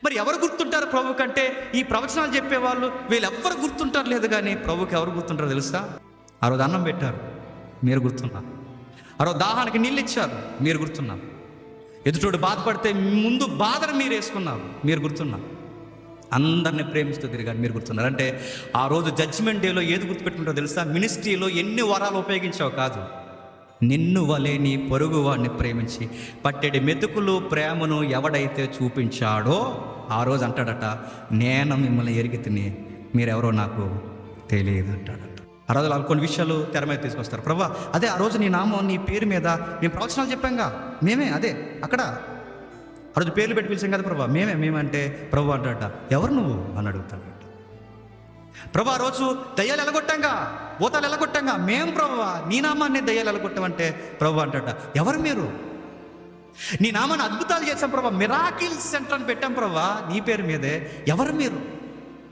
మరి ఎవరు గుర్తుంటారు ప్రభు కంటే? ఈ ప్రవచనాలు చెప్పేవాళ్ళు వీళ్ళెవ్వరు గుర్తుంటారు లేదు, కానీ ప్రభుకి ఎవరు గుర్తుంటారో తెలుసా? ఆ రోజు అన్నం పెట్టారు, మీరు గుర్తున్నారు. ఆ రోజు దాహానికి నీళ్ళు ఇచ్చారు, మీరు గుర్తున్నారు. ఎదుటోడు బాధపడితే ముందు బాధను మీరు వేసుకున్నారు, మీరు గుర్తున్నారు. అందరిని ప్రేమిస్తూ తిరిగారు, మీరు గుర్తున్నారు. అంటే ఆ రోజు జడ్జిమెంట్ డేలో ఏది గుర్తుపెట్టుకుంటారో తెలుసా? మినిస్ట్రీలో ఎన్ని వరాలు ఉపయోగించావు కాదు, నిన్ను వలే నీ పొరుగు వాడిని ప్రేమించి పట్టెడి మెతుకులు ప్రేమను ఎవడైతే చూపించాడో ఆ రోజు అంటాడట, నేను మిమ్మల్ని ఎరిగి తిని మీరెవరో నాకు తెలియదు అంటాడట. ఆ రోజు కొన్ని విషయాలు తెర మీద తీసుకొస్తారు. ప్రభా, అదే ఆ రోజు నీ నామం, నీ పేరు మీద మేము ప్రవచనాలు చెప్పాంగా, మేమే అదే అక్కడ ఆ రోజు పేర్లు పెట్టి పిలిచాం కదా ప్రభా, మేమంటే ప్రభు అంటాడట, ఎవరు నువ్వు అని అడుగుతాడు. ప్రభు ఆ రోజు దయ్యాలు ఎలగొట్టాంగా, భూతాలు ఎలగొట్టాంగా, మేము ప్రభువా నీ నామాన్ని దయ్యాలు ఎలగొట్టామంటే ప్రభు అంటాడ, ఎవరు మీరు? నీ నామాన్ని అద్భుతాలు చేశాం ప్రభా, మిరాకిల్ సెంటర్ అని పెట్టాం ప్రభా నీ పేరు మీదే, ఎవరు మీరు?